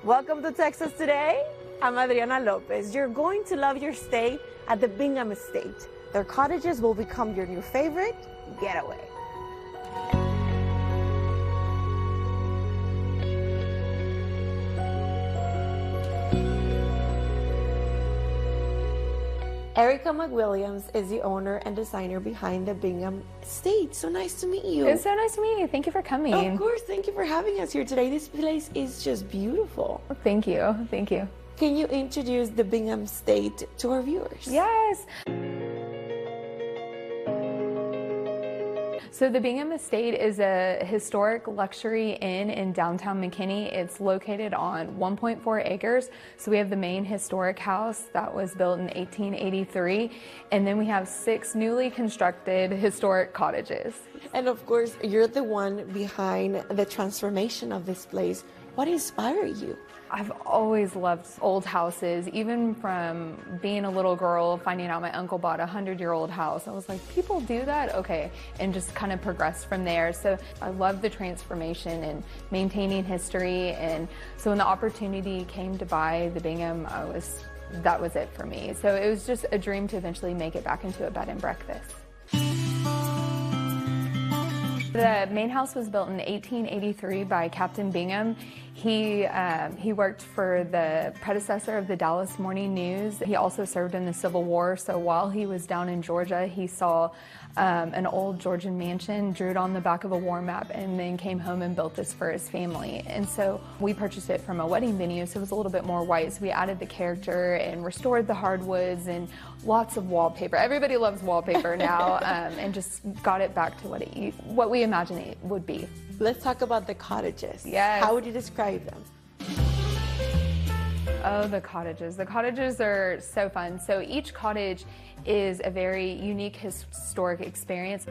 Welcome to Texas today. I'm Adriana Lopez. You're going to love your stay at the Bingham Estate. Their cottages will become your new favorite getaway. Erica McWilliams is the owner and designer behind the Bingham Estate. So nice to meet you. It's so nice to meet you. Thank you for coming. Of course, thank you for having us here today. This place is just beautiful. Thank you. Thank you. Can you introduce the Bingham Estate to our viewers? Yes. So the Bingham Estate is a historic luxury inn in downtown McKinney. It's located on 1.4 acres. So we have the main historic house that was built in 1883. And then we have 6 newly constructed historic cottages. And of course, you're the one behind the transformation of this place. What inspired you? I've always loved old houses, even from being a little girl, finding out my uncle bought a 100-year-old house. I was like, people do that? Okay. And just kind of progressed from there. So I love the transformation and maintaining history. And so when the opportunity came to buy the Bingham, that was it for me. So it was just a dream to eventually make it back into a bed and breakfast. The main house was built in 1883 by Captain Bingham. He worked for the predecessor of the Dallas Morning News. He also served in the Civil War, so while he was down in Georgia, he saw an old Georgian mansion, drew it on the back of a war map, and then came home and built this for his family. And so we purchased it from a wedding venue, so it was a little bit more white, so we added the character and restored the hardwoods and lots of wallpaper. Everybody loves wallpaper now, and just got it back to what we imagine it would be. Let's talk about the cottages. Yes. How would you describe them? Oh, the cottages. The cottages are so fun. So each cottage is a very unique historic experience.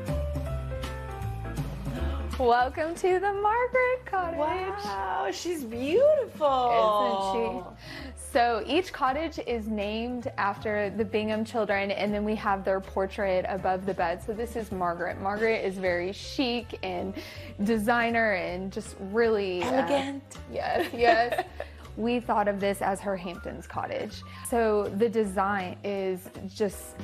Welcome to the Margaret Cottage. Wow, she's beautiful. Isn't she? So each cottage is named after the Bingham children, and then we have their portrait above the bed. So this is Margaret. Margaret is very chic and designer and just really elegant. Yes, yes. We thought of this as her Hamptons cottage. So the design is just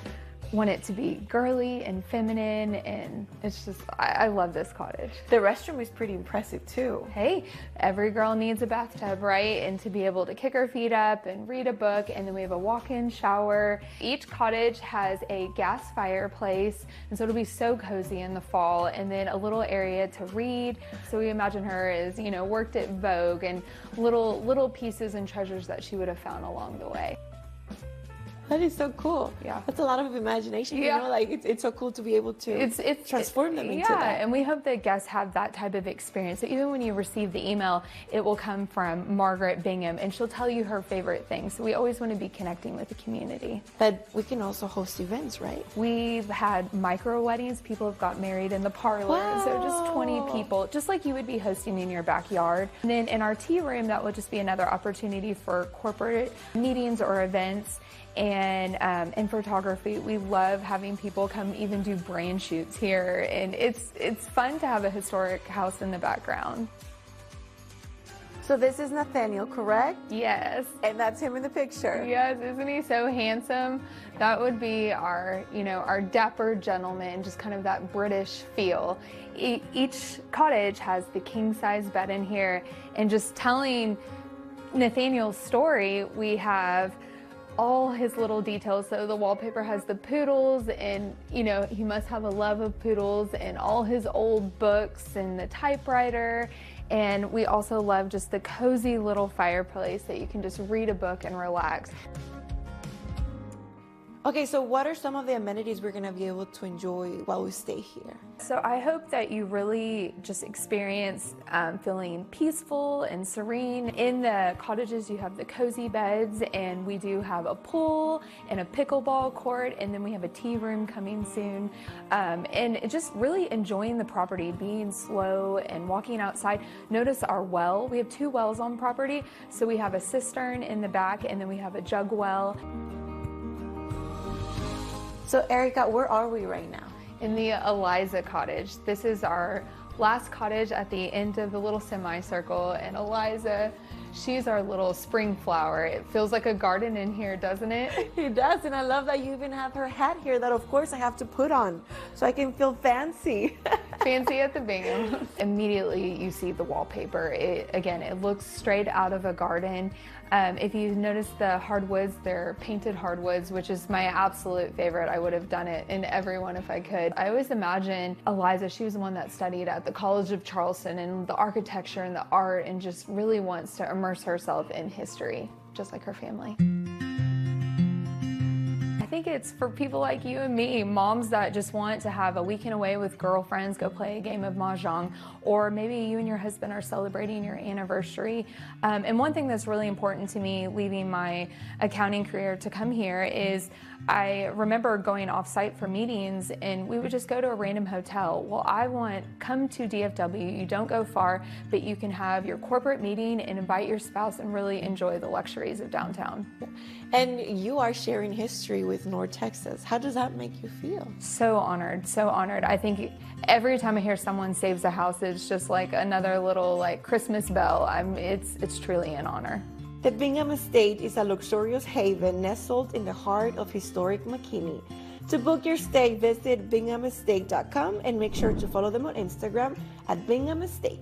want it to be girly and feminine, and it's just, I love this cottage. The restroom is pretty impressive too. Hey, every girl needs a bathtub, right? And to be able to kick her feet up and read a book, and then we have a walk-in shower. Each cottage has a gas fireplace, and so it'll be so cozy in the fall, and then a little area to read. So we imagine her as, you know, worked at Vogue, and little pieces and treasures that she would have found along the way. That is so cool. Yeah. That's a lot of imagination, yeah. You know, like it's so cool to be able to transform them into that. Yeah, and we hope that guests have that type of experience. So even when you receive the email, it will come from Margaret Bingham, and she'll tell you her favorite things. So we always want to be connecting with the community. But we can also host events, right? We've had micro weddings. People have got married in the parlor. Wow. So just 20 people, just like you would be hosting in your backyard. And then in our tea room, that will just be another opportunity for corporate meetings or events. And in photography, we love having people come even do brand shoots here, and it's fun to have a historic house in the background. So this is Nathaniel, correct? Yes. And that's him in the picture. Yes, isn't he so handsome? That would be our, our dapper gentleman, just kind of that British feel. Each cottage has the king-size bed in here, and just telling Nathaniel's story, we have all his little details. So the wallpaper has the poodles, and he must have a love of poodles, and all his old books and the typewriter. And we also love just the cozy little fireplace that you can just read a book and relax. Okay, so what are some of the amenities we're going to be able to enjoy while we stay here? So I hope that you really just experience feeling peaceful and serene. In the cottages, you have the cozy beds, and we do have a pool and a pickleball court, and then we have a tea room coming soon. And just really enjoying the property, being slow and walking outside. Notice our well. We have 2 wells on property. So we have a cistern in the back, and then we have a jug well. So Erica, where are we right now? In the Eliza cottage. This is our last cottage at the end of the little semicircle, and Eliza, She's our little spring flower. It feels like a garden in here, doesn't it? It does, and I love that you even have her hat here that of course I have to put on so I can feel fancy. Fancy at the Bingham. Immediately you see the wallpaper. Again, it looks straight out of a garden. If you notice the hardwoods, they're painted hardwoods, which is my absolute favorite. I would have done it in every one if I could. I always imagine Eliza, she was the one that studied at the College of Charleston and the architecture and the art and just really wants to immerse herself in history, just like her family. I think it's for people like you and me, moms that just want to have a weekend away with girlfriends, go play a game of mahjong, or maybe you and your husband are celebrating your anniversary. And one thing that's really important to me leaving my accounting career to come here is I remember going off-site for meetings and we would just go to a random hotel. Well, come to DFW, you don't go far, but you can have your corporate meeting and invite your spouse and really enjoy the luxuries of downtown. And you are sharing history with North Texas. How does that make you feel? So honored, so honored. I think every time I hear someone saves a house, it's just like another little Christmas bell. It's truly an honor. The Bingham Estate is a luxurious haven nestled in the heart of historic McKinney. To book your stay, visit binghamestate.com and make sure to follow them on Instagram at Bingham Estate.